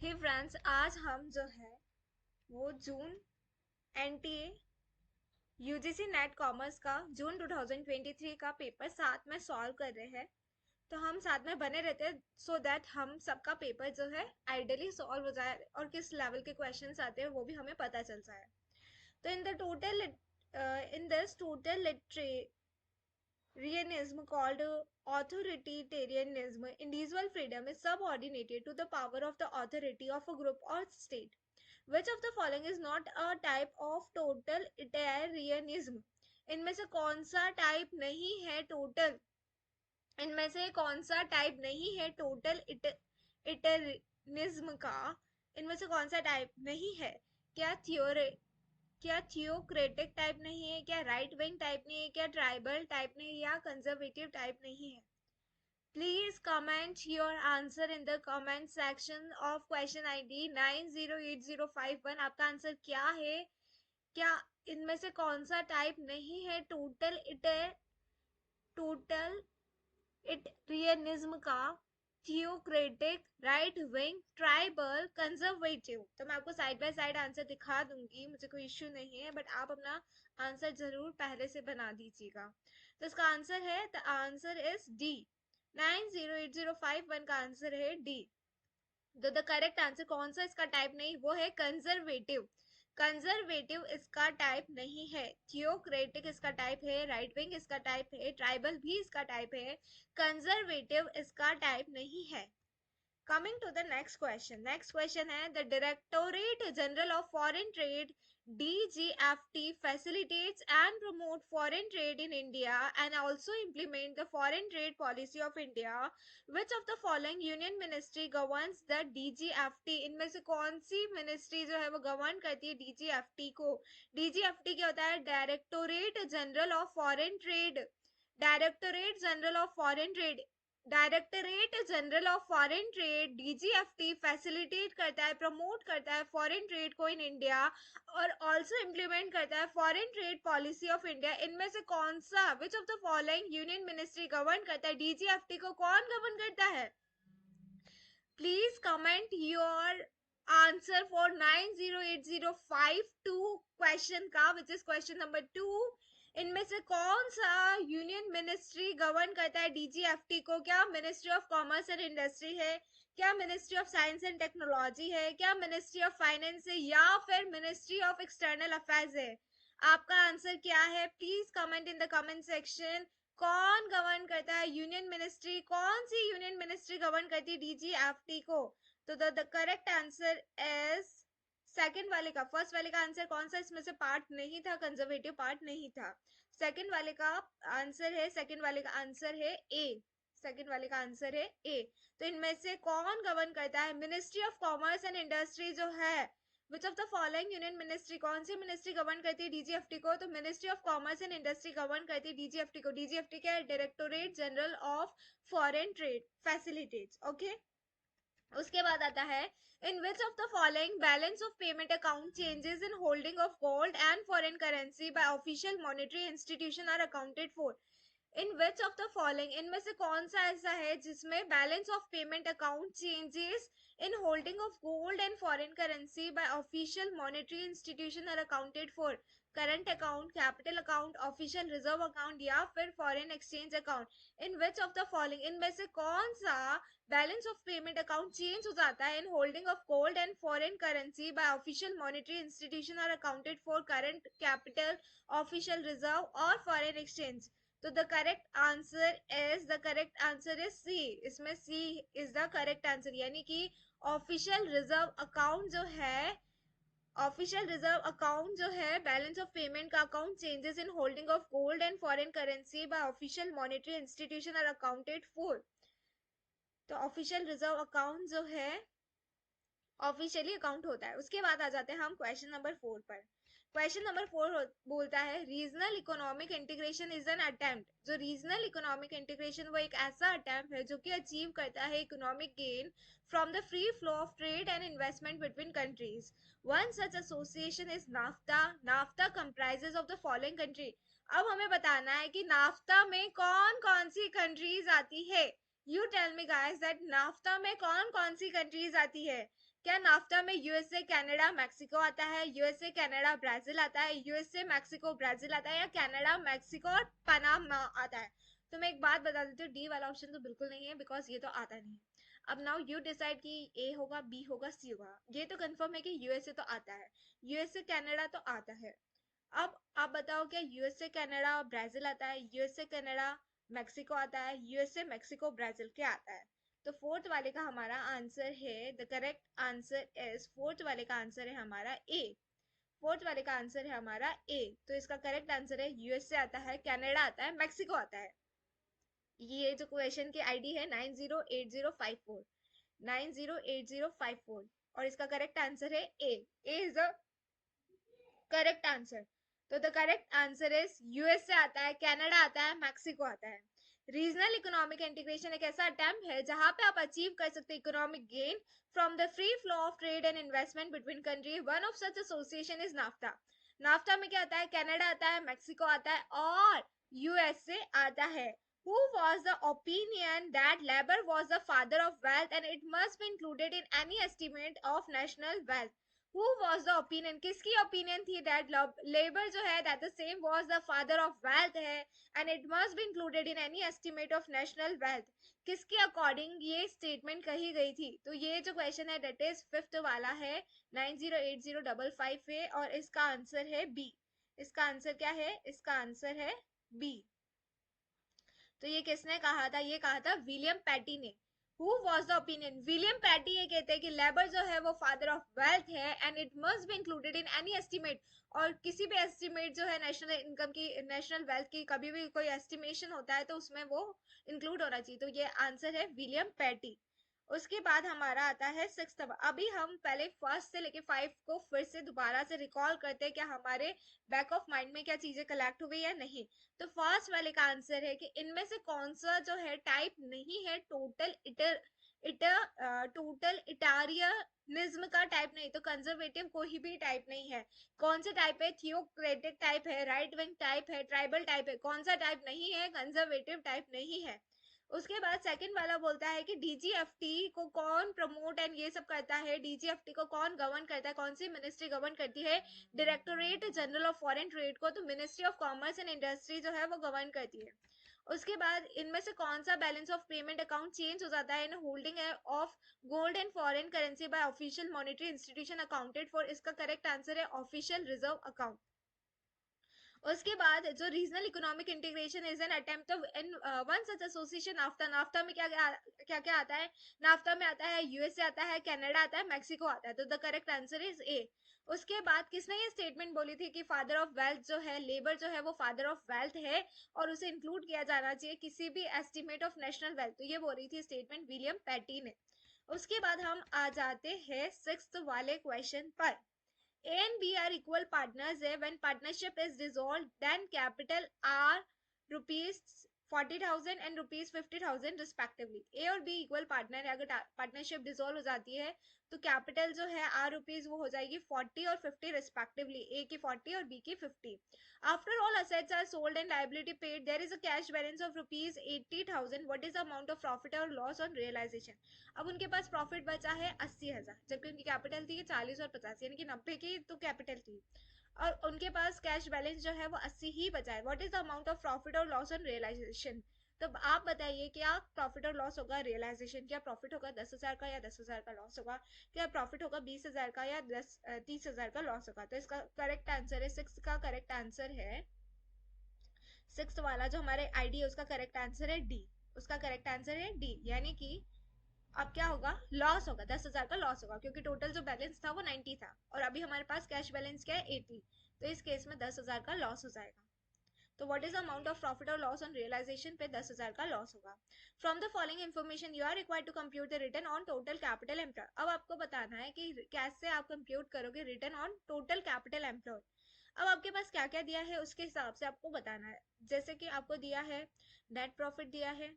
हे friends, आज हम जो है वो जून एनटीए यूजीसी नेट कॉमर्स का जून 2023 का पेपर साथ में सॉल्व कर रहे हैं। तो हम साथ में बने रहते हैं सो दैट हम सबका पेपर जो है आइडियली सॉल्व हो जाए और किस लेवल के क्वेश्चंस आते हैं वो भी हमें पता चल जाए। तो in this total Realism called authoritarianism, individual freedom is subordinated to the power of the authority of a group or state. Which of the following is not a type of totalitarianism? इनमें से कौन सा type नहीं है total इनमें से कौन सा टाइप नहीं है टोटल इटरिज्म का? इनमें से कौन सा टाइप नहीं है? क्या थियोक्रेटिक टाइप नहीं है? क्या राइट विंग टाइप नहीं है? क्या ट्राइबल टाइप नहीं है? या कंजर्वेटिव टाइप नहीं है? Please comment your answer in the comment section of question ID 908051। आपका आंसर क्या है? क्या इनमें से कौन सा टाइप नहीं है टोटल इटरियनिज्म का? Theocratic, right wing, tribal, conservative? तो मैं आपको साइड बाय साइड आंसर दिखा दूंगी, मुझे कोई इश्यू नहीं है, बट आप अपना आंसर जरूर पहले से बना दीजिएगा। तो इसका आंसर है, द आंसर इज डी। 908051 का आंसर है डी। तो द करेक्ट आंसर कौन सा इसका टाइप नहीं, वो है कंजर्वेटिव। कंजर्वेटिव इसका टाइप नहीं है। थियोक्रेटिक इसका टाइप है, राइट विंग इसका टाइप है, ट्राइबल भी इसका टाइप है, कंजर्वेटिव इसका टाइप नहीं है। Coming to the next question. Next question है, the Directorate General of Foreign Trade DGFT facilitates and promote foreign trade in India and also implement the foreign trade policy of India. Which of the following union ministry governs the DGFT? इनमें से कौन सी ministry जो है वो govern करती है DGFT को? DGFT क्या होता है? Directorate general of foreign trade. Directorate general of foreign trade directorate general of foreign trade DGFT facilitate करता है, प्रमोट करता है फॉरेन ट्रेड को इन इंडिया और ऑल्सो इम्प्लीमेंट करता है foreign trade policy of India. इनमें से कौन सा, विच of the following union ministry govern करता है? डीजीएफटी को कौन गवर्न करता है? Please comment your answer for 908052 question का, विच इज क्वेश्चन नंबर 2। इनमें से कौन सा यूनियन मिनिस्ट्री गवर्न करता है डीजीएफटी को? क्या ministry of commerce and industry है? क्या ministry of science and technology है? क्या मिनिस्ट्री ऑफ फाइनेंस है? या फिर मिनिस्ट्री ऑफ एक्सटर्नल अफेयर्स है? आपका आंसर क्या है? Please comment in the comment section. कौन गवर्न करता है यूनियन मिनिस्ट्री? कौन सी यूनियन मिनिस्ट्री गवर्न करती है डीजीएफटी को? तो the correct answer is second वाले का। फर्स्ट वाले का आंसर कौन सा इसमें से पार्ट नहीं था? कंजर्वेटिव पार्ट नहीं था। सेकंड वाले का आंसर है, सेकंड वाले का आंसर है ए। सेकंड वाले का आंसर है ए। तो इनमें से कौन गवर्न करता है? Ministry of commerce and industry जो है, which of the following union ministry, कौन सी मिनिस्ट्री गवर्न करती है डीजीएफटी को? तो ministry of commerce and industry govern करती है डीजीएफटी को। डीजीएफटी क्या है? Directorate general of foreign trade facilitates. Okay, उसके बाद आता है, in which of the following balance of payment account changes in holding of gold and foreign currency by official monetary institution are accounted for? In which of the following, इनमें से कौन सा ऐसा है जिसमें balance of payment account changes in holding of gold and foreign currency by official monetary institution are accounted for? Current account, capital account, official reserve account या फिर foreign exchange account? In which of the following, इनमें से कौन सा balance of payment account change हो जाता है in holding of gold and foreign currency by official monetary institution are accounted for? Current, capital, official reserve और foreign exchange? तो the correct answer is C. इसमें C is the correct answer, यानी कि official reserve account जो है, official reserve account जो है, balance of payment का account changes in holding of gold and foreign currency by official monetary institution are accounted for. तो official reserve account जो है ऑफिशियली अकाउंट होता है। उसके बाद आ जाते हैं हम क्वेश्चन नंबर 4 पर। क्वेश्चन नंबर 4 बोलता है, regional economic integration is an attempt. जो रीजनल इकोनॉमिक इंटीग्रेशन वो एक ऐसा अटेम्प्ट है जो कि अचीव करता है economic gain from the free flow of trade and investment between countries. One such association is naphtha. Naphtha comprises of the following country. अब हमें बताना है कि नाफ्ता में कौन कौन सी कंट्रीज आती है। You tell me guys that NAFTA में कौन कौन सी कंट्रीज आती है। क्या नाफ्टा में यूएसए कनाडा मैक्सिको आता है, यूएसए कनाडा ब्राजील आता है, यूएसए मैक्सिको ब्राजील आता है, या कनाडा मैक्सिको और पनामा आता है? तो मैं एक बात बता देती हूँ, डी वाला ऑप्शन तो बिल्कुल नहीं है, बिकॉज ये तो आता नहीं है। अब नाउ यू डिसाइड कि ए होगा, बी होगा, सी होगा। ये तो कंफर्म है कि यूएसए तो आता है, यूएसए कनाडा तो आता है। अब आप बताओ, क्या यूएसए कनाडा ब्राजील आता है, यूएसए कनाडा मैक्सिको आता है, यूएसए मैक्सिको ब्राजील क्या आता है? तो फोर्थ वाले का हमारा आंसर है, the correct answer is, fourth वाले का आंसर है हमारा ए। फोर्थ वाले का आंसर है हमारा ए। तो इसका करेक्ट आंसर है यूएसए आता है, कनाडा आता है, मैक्सिको आता है। ये जो क्वेश्चन की आईडी है 908054, 908054, और इसका करेक्ट आंसर है ए। ए इज द करेक्ट आंसर। तो the correct answer is USA आता है, कनाडा आता है, मैक्सिको आता है। रीजनल इकोनॉमिक इंटीग्रेशन एक ऐसा अटेम्प्ट है जहां पे आप अचीव कर सकते हैं economic gain from the free flow of trade and investment between country. One of such association is NAFTA. NAFTA में क्या आता है? कनाडा आता है, मैक्सिको आता है और यूएसए आता है। Who was the opinion that labor was the father of wealth and it must be included in any estimate of national wealth? Who was the opinion? किसकी opinion थी that labor जो है that the same was the father of wealth है and it must be included in any estimate of national wealth? किसके according ये statement कही गई थी? तो ये जो question है that is फिफ्थ वाला है 908055 है और इसका आंसर है बी। इसका आंसर क्या है? इसका आंसर है बी। तो ये किसने कहा था? ये कहा था विलियम पैटी ने। Who was the opinion? William Petty ये कहते हैं कि लेबर जो है वो फादर ऑफ वेल्थ है and it must be included in any estimate. और किसी भी एस्टिमेट जो है नेशनल इनकम की, नेशनल वेल्थ की, कभी भी कोई एस्टिमेशन होता है तो उसमें वो इंक्लूड होना चाहिए। तो ये आंसर है विलियम पैटी। उसके बाद हमारा आता है सिक्स्थ। अभी हम पहले फर्स्ट से लेके फाइव को फिर से दोबारा से रिकॉल करते हैं, क्या हमारे बैक ऑफ माइंड में क्या चीजें कलेक्ट हुई या नहीं। तो फर्स्ट वाले का आंसर है कि इनमें से कौन सा जो है टाइप नहीं है टोटल टोटल इटारियनिज्म का टाइप नहीं, तो कंजर्वेटिव कोई भी टाइप नहीं है। कौन सा टाइप है? थियोक्रेटिक टाइप है, राइट विंग टाइप है, ट्राइबल टाइप है। कौन सा टाइप नहीं है? कंजर्वेटिव टाइप नहीं है। उसके बाद सेकंड वाला बोलता है कि डीजीएफटी को कौन प्रमोट एंड ये सब करता है, डीजीएफटी को कौन गवर्न करता है, कौन सी मिनिस्ट्री गवर्न करती है? Directorate general of foreign trade को। तो ministry of commerce and industry जो है वो गवर्न करती है। उसके बाद इनमें से कौन सा balance of payment account change हो जाता है in holding of gold and foreign currency by official monetary institution accounted for? इसका करेक्ट आंसर है ऑफिशियल रिजर्व अकाउंट। उसके बाद जो regional economic integration is an attempt of in one such association NAFTA. NAFTA में क्या क्या क्या आता है? नाफ्ता में आता है यूएसए आता है, कनाडा आता है, मैक्सिको आता है। तो the correct answer is a. उसके बाद किसने ये स्टेटमेंट बोली थी कि फादर ऑफ वेल्थ जो है, लेबर जो है वो फादर ऑफ वेल्थ है और उसे इंक्लूड किया जाना चाहिए किसी भी एस्टिमेट ऑफ नेशनल वेल्थ? तो ये बोल रही थी स्टेटमेंट विलियम पैटी ने। उसके बाद हम आ जाते हैं सिक्स्थ वाले क्वेश्चन पर। A and B are equal partners है. When partnership is dissolved, then capital are rupees 40,000 and rupees 50,000 respectively. A और B equal partner है. अगर partnership dissolve हो जाती है तो capital जो है R rupees वो हो जाएगी 40 और 50 respectively. A की 40 और B की 50. After all assets are sold and liability paid, there is a cash balance of rupees 80,000. What is the amount of profit or loss on realization? अब उनके पास प्रॉफिट बचा है 80,000, जबकि उनकी कैपिटल थी 40 और 50, यानी कि 90 की तो कैपिटल थी और उनके पास कैश बैलेंस जो है वो 80 ही बचा है। What is the amount of profit और लॉस ऑन रियलाइजेशन? तो आप बताइए क्या प्रॉफिट और लॉस होगा रियलाइजेशन? क्या प्रॉफिट होगा 10,000 का या 10,000 का लॉस होगा? क्या प्रॉफिट होगा 20,000 का या 30,000 का लॉस होगा? तो इसका करेक्ट आंसर है सिक्स का करेक्ट आंसर है सिक्स वाला जो हमारे आईडी है उसका करेक्ट आंसर है डी। उसका करेक्ट आंसर है डी, यानी कि अब क्या होगा? लॉस होगा, 10,000 का लॉस होगा क्योंकि टोटल जो बैलेंस था वो 90 था और अभी हमारे पास कैश बैलेंस क्या है 80। तो इस केस में 10,000 का लॉस हो जाएगा। तो what is amount of profit और लॉस ऑन रियलाइजेशन पे 10,000 का लॉस होगा। From the following information you are required to compute the return on total capital employ. अब आपको बताना है कि कैसे आप कंप्यूट करोगे return on total capital employ. अब आपके पास क्या क्या दिया है उसके हिसाब से आपको बताना है। जैसे कि आपको दिया है नेट प्रॉफिट दिया है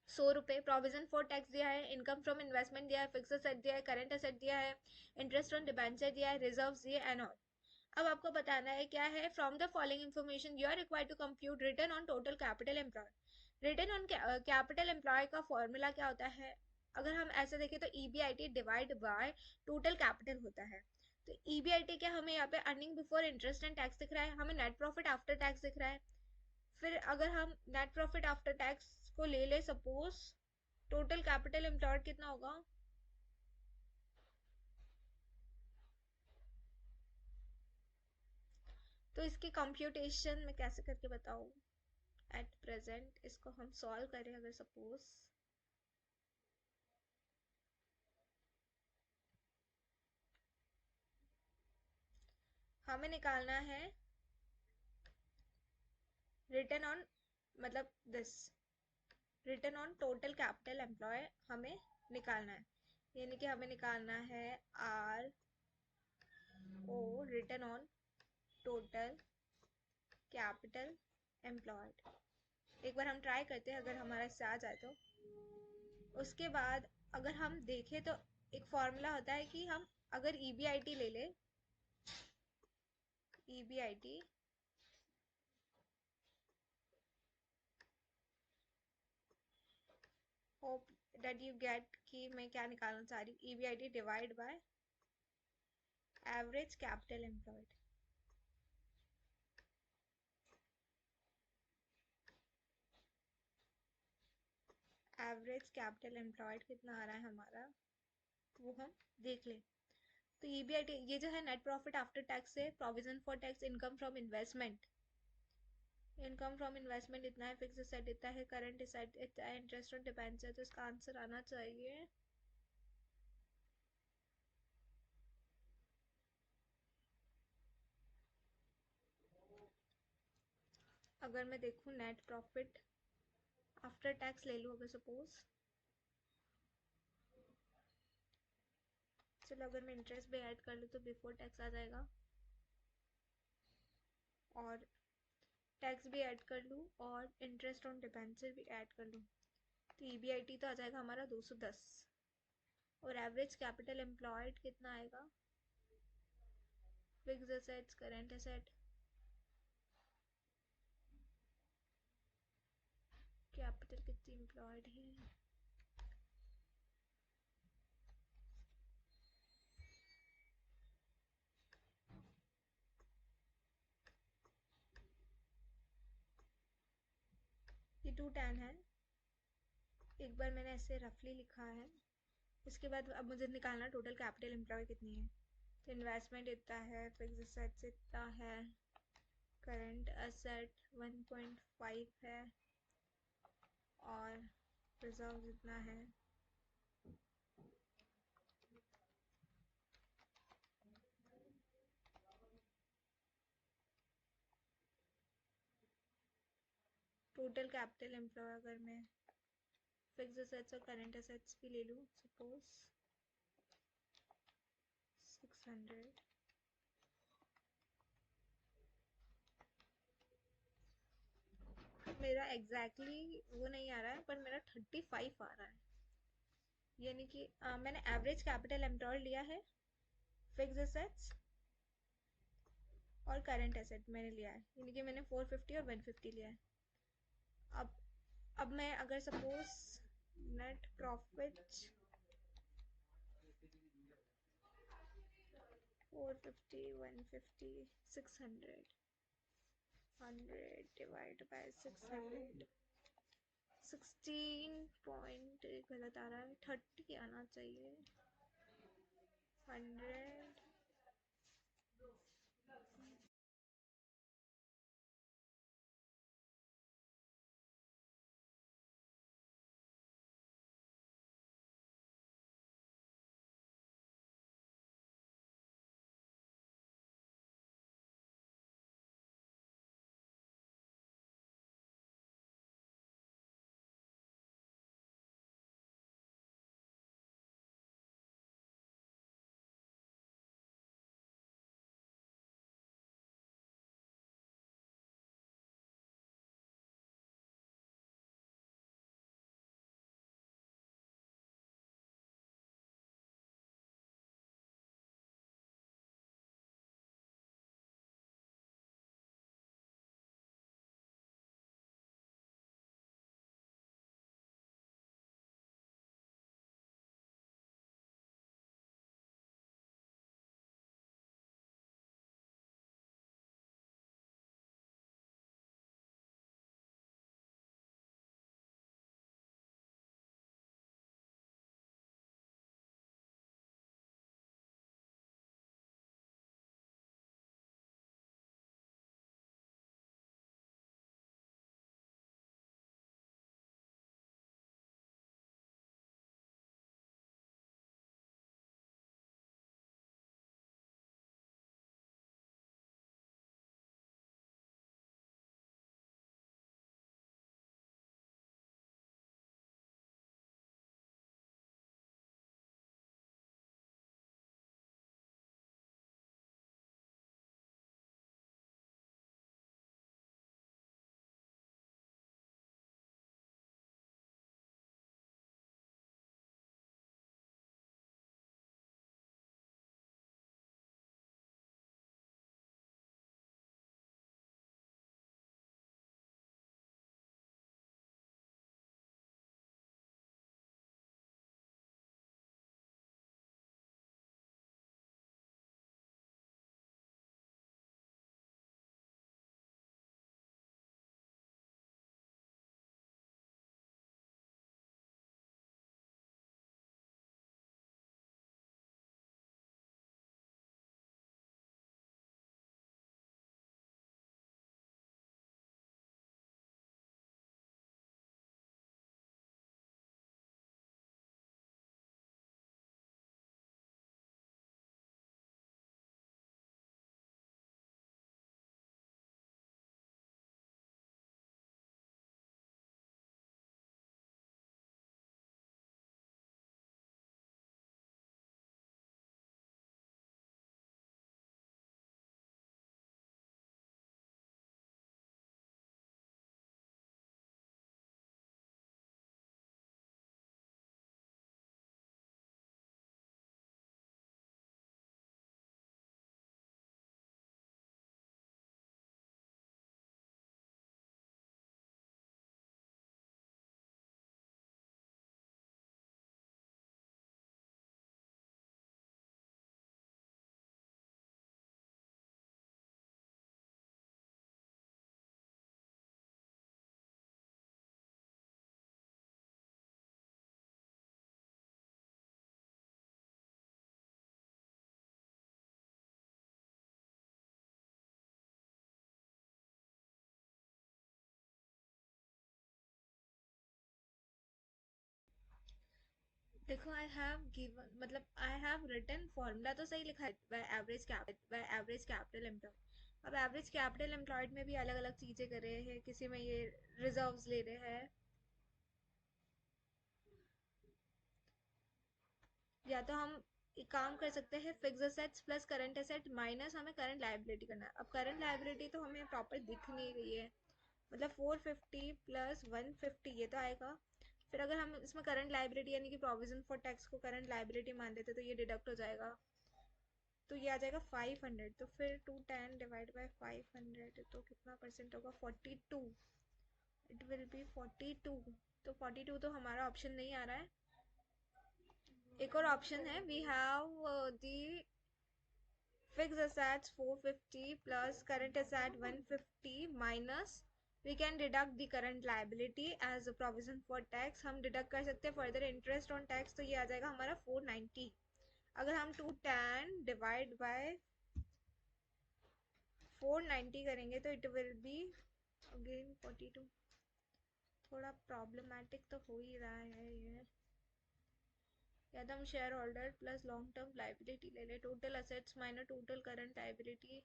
100 रुपए, प्रोविजन फॉर टैक्स दिया है, इनकम फ्रॉम इन्वेस्टमेंट दिया है, फिक्स असेट दिया है, करंट असेट दिया है, इंटरेस्ट ऑन डिबेंचर दिया है, रिजर्व्स दिए एंड ऑल। अब आपको बताना है क्या है? From the following information you are required to compute return on total capital employ. Return on capital employ का फॉर्मूला क्या होता है? अगर हम ऐसा देखें तो EBIT divide by total capital होता है। तो EBIT क्या, हमें यहाँ पे earning before interest and tax दिख रहा है, हमें नेट प्रॉफिट आफ्टर टैक्स दिख रहा है। फिर अगर हम नेट प्रॉफिट आफ्टर टैक्स को ले ले, सपोज टोटल कैपिटल एम्प्लॉयड कितना होगा, तो इसकी कंप्यूटेशन मैं कैसे करके बताऊँ एट प्रेजेंट। इसको हम सॉल्व करें, अगर सपोज हमें निकालना है रिटर्न ऑन, मतलब this return on total capital employ हमें निकालना है, यानी कि हमें निकालना है RO, return on total capital employed. एक बार हम ट्राई करते हैं, अगर हमारा इससे आ जाए तो। उसके बाद अगर हम देखें तो एक फॉर्मूला होता है कि हम अगर EBIT ले ले, EBIT hope that you get कि मैं क्या निकालना चाह रही हूँ। EBIT divide by average capital employed. Average capital employed कितना आ रहा है हमारा, वो हम देख लें। तो EBIT ये जो है नेट प्रॉफिट आफ्टर टैक्स है, provision for tax, income from investment, income from investment इतना है, फिक्स एसेट इतना है, करंट एसेट इतना है, इंटरेस्ट ऑन डिबेंचर, तो इसका आंसर आना चाहिए अगर मैं देखूँ नेट प्रॉफिट आफ्टर टैक्स ले लूँ, अगर सपोज, चलो अगर मैं इंटरेस्ट भी ऐड कर लूँ तो बिफोर टैक्स आ जाएगा, और टैक्स भी ऐड कर लूँ और इंटरेस्ट ऑन डिबेंचर भी ऐड कर लूँ, तो EBIT तो आ जाएगा हमारा 210। और एवरेज कैपिटल एम्प्लॉयड कितना आएगा, fix assets, current asset, capital कितनी एम्प्लॉयड है, ये 210 है। एक बार मैंने ऐसे रफली लिखा है। उसके बाद अब मुझे निकालना टोटल कैपिटल एम्प्लॉय कितनी है। तो इन्वेस्टमेंट इतना है, फिक्स एसेट्स इतना है, करंट एसेट 1.5 है, और रिजर्व इतना है। टोटल कैपिटल एम्प्लॉय अगर मैं फिक्स एसेट्स और करंट एसेट्स भी ले लूँ, सपोज 600, मेरा एग्जैक्टली वो नहीं आ रहा है, पर मेरा 35 आ रहा है। यानी कि मैंने एवरेज कैपिटल एम्प्लॉयड लिया है, फिक्स एसेट्स और करंट एसेट मैंने लिया है, यानी कि मैंने 450 और 150 लिया है। अब मैं अगर suppose net profit 450, 150, 600, 100 divide by 600, 16 point गलत आ रहा है, 30 आना चाहिए, 100 देखो आई हैव गिवन मतलब आई हैव रिटन फॉर्मूला तो सही लिखा है बाय एवरेज कैपिटल एम्प्लॉयड। अब एवरेज कैपिटल एम्प्लॉयड में भी अलग अलग चीजें कर रहे हैं, किसी में ये रिजर्व्स ले रहे हैं, या तो हम एक काम कर सकते हैं fix assets plus current asset minus हमें करंट लायबिलिटी करना है। अब करंट लायबिलिटी तो हमें प्रॉपर दिख नहीं रही है, मतलब 450 प्लस 150 ये तो आएगा। फिर अगर हम इसमें करंट लायबिलिटी यानी कि प्रोविजन फॉर टैक्स को करंट लायबिलिटी मान देते तो ये डिडक्ट हो जाएगा, तो ये आ जाएगा 500। तो फिर 210 डिवाइड बाय 500 तो कितना परसेंट होगा, 42। It will be 42। तो 42 तो हमारा ऑप्शन नहीं आ रहा है। एक और ऑप्शन है, we have the fixed assets 450 plus current asset 150 minus we can deduct the current liability as a provision for tax। हम deduct कर सकते हैं further interest on tax, तो ये आ जाएगा हमारा 490। अगर हम 210 डिवाइड बाय 490 करेंगे तो इट विल बी अगेन 42। थोड़ा प्रॉब्लमेटिक तो हो ही रहा है ये। या तो हम share holder plus long term liability ले ले, total assets minus total current liability.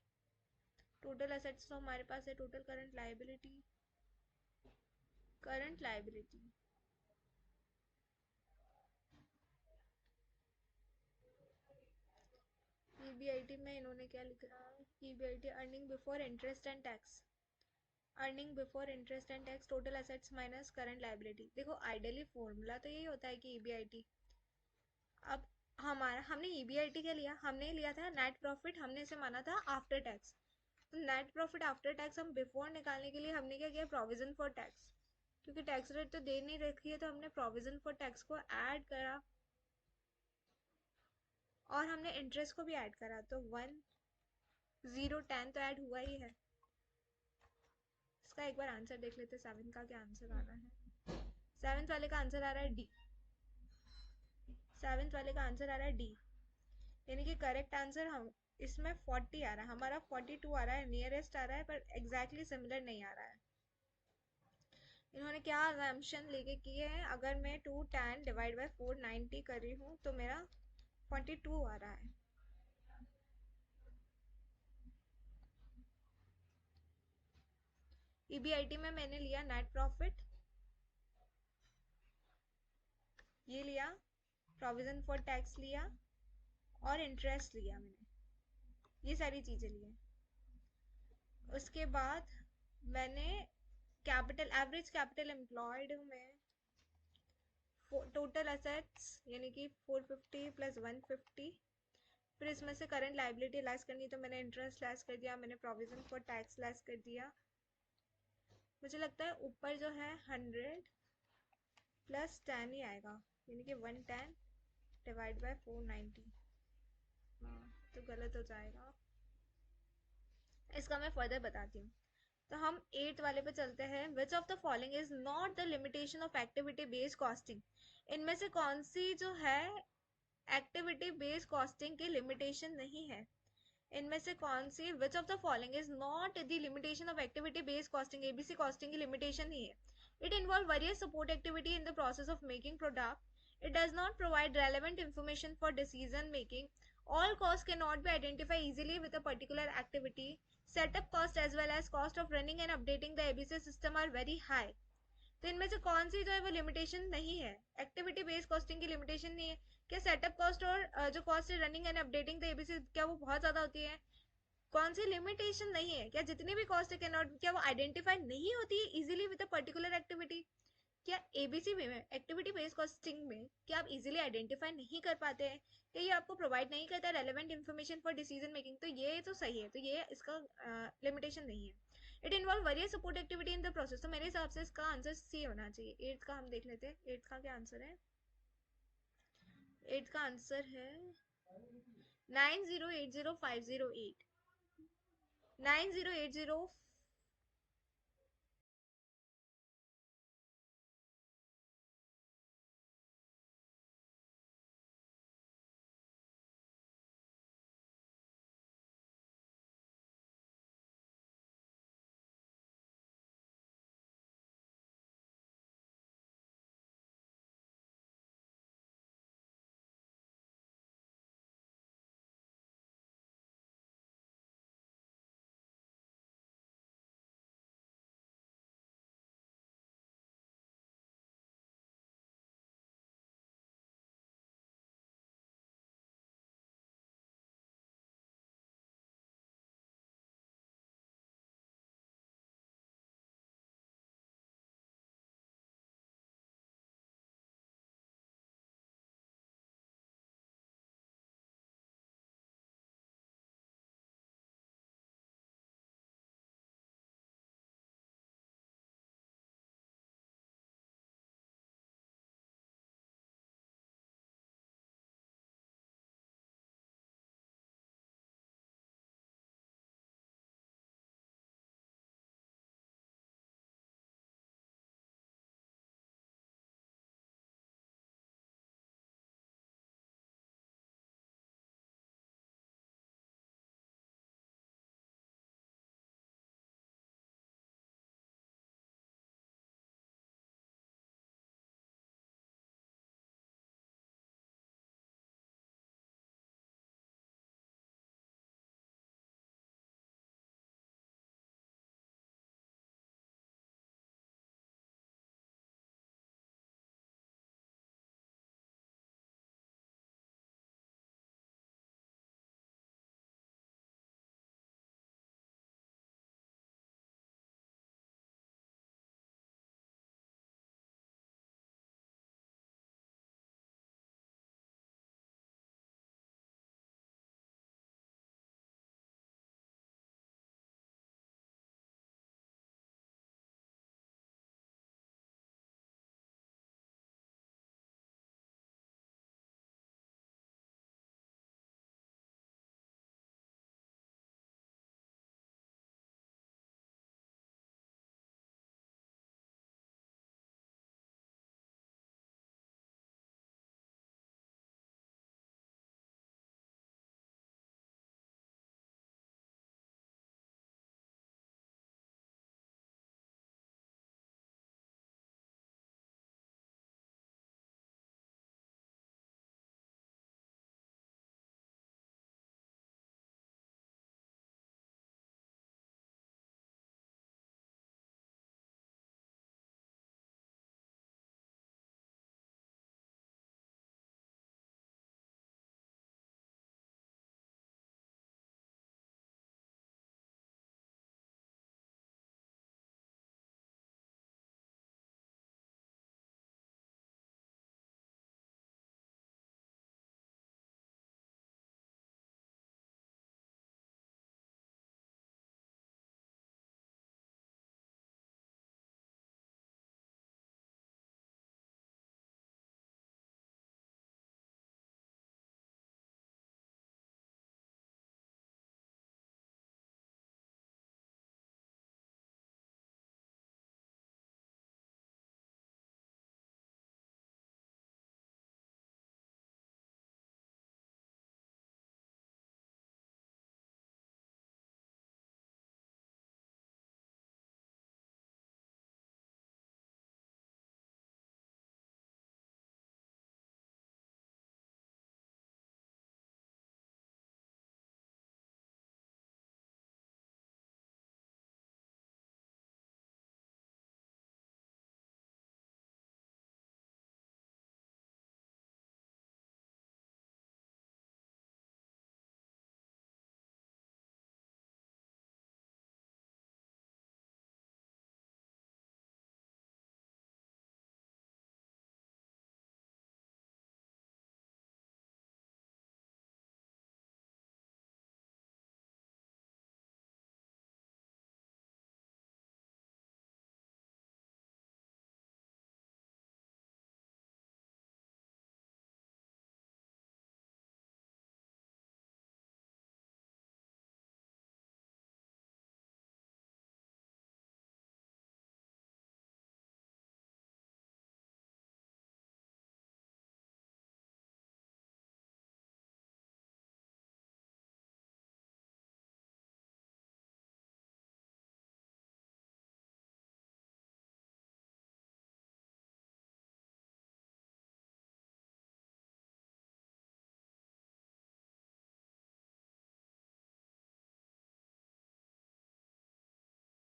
Total assets तो हमारे पास है, total current liability, current liability EBIT में इन्होंने क्या लिखा है, EBIT earning before interest and tax, earning before interest and tax total assets minus current liability. देखो आइडियली फॉर्मूला तो यही होता है कि ईबीआईटी। अब हमारा हमने ईबीआईटी क्या लिया, हमने लिया था नेट प्रॉफिट, हमने इसे माना था आफ्टर टैक्स। तो नेट प्रॉफिट आफ्टर टैक्स हम बिफोर निकालने के लिए हमने क्या किया, प्रोविजन फॉर टैक्स, क्योंकि टैक्स रेट तो दे नहीं रखी है तो हमने प्रोविजन फॉर टैक्स को ऐड करा और हमने इंटरेस्ट को भी ऐड करा, तो 1010 तो ऐड हुआ ही है। इसका एक बार आंसर देख लेते हैं, सेवन का क्या आंसर आ रहा है। सेवन्थ वाले का आंसर आ रहा है डी, सेवन्थ वाले का आंसर आ रहा है डी, यानी कि करेक्ट आंसर हम इसमें 40 आ रहा है, हमारा 42 आ रहा है, नियरेस्ट आ रहा है पर एग्जैक्टली सिमिलर नहीं आ रहा है। इन्होंने क्या assumption लेके किए हैं, अगर मैं 210 डिवाइड बाय 490 कर रही हूँ तो मेरा 42 आ रहा है। ईबीआईटी में मैंने लिया नेट प्रॉफिट, ये लिया, प्रोविजन फॉर टैक्स लिया और इंटरेस्ट लिया, मैंने ये सारी चीजें ली। उसके बाद मैंने कैपिटल एवरेज कैपिटल एम्प्लॉयड में टोटल असेट्स यानी कि 450 प्लस 150, फिर इसमें से करंट लाइबिलिटी लेस करनी तो मैंने इंटरेस्ट लेस कर दिया, मैंने प्रोविजन फॉर टैक्स लेस कर दिया। मुझे लगता है ऊपर जो है 100 प्लस 10 ही आएगा, यानी कि 110 डिवाइड बाय 490। हाँ तो गलत हो जाएगा, इसका मैं फर्दर बताती हूँ। तो हम 8 वाले पे चलते हैं, which of the following is not the limitation of activity based costing. इनमें से कौन सी जो है एक्टिविटी बेस्ड कॉस्टिंग की लिमिटेशन नहीं है, इनमें से कौन सी which of the following is not the limitation of activity based costing, ABC costing की लिमिटेशन नहीं है। It involve various support activity in the process of making product, it does not provide relevant information for decision making, all costs cannot be identified easily with a particular activity, setup cost as well as cost of running and updating the abc system are very high। तो इनमें से कौन सी जो है वो limitation नहीं है, एक्टिविटी बेस्ड कॉस्टिंग की लिमिटेशन नहीं है। क्या सेटअप कॉस्ट और जो कॉस्ट है running and updating the ABC क्या वो बहुत ज्यादा होती है, कौन सी लिमिटेशन नहीं है, क्या जितनी भी कॉस्ट है कैन नॉट क्या वो आइडेंटिफाई नहीं होती है easily with a particular activity, क्या एबीसी में एक्टिविटी बेस्ड कॉस्टिंग में क्या आप इजीली आइडेंटिफाई नहीं कर पाते हैं, क्या ये आपको प्रोवाइड नहीं करता relevant information for decision making, तो ये तो सही है, तो ये इसका लिमिटेशन नहीं है। It involve various support activity in the process, तो मेरे हिसाब से इसका आंसर सी होना चाहिए। एट्थ का हम देख लेते हैं, एट्थ का क्या आंसर है, एट्थ का आंसर है 90805008, 90805008।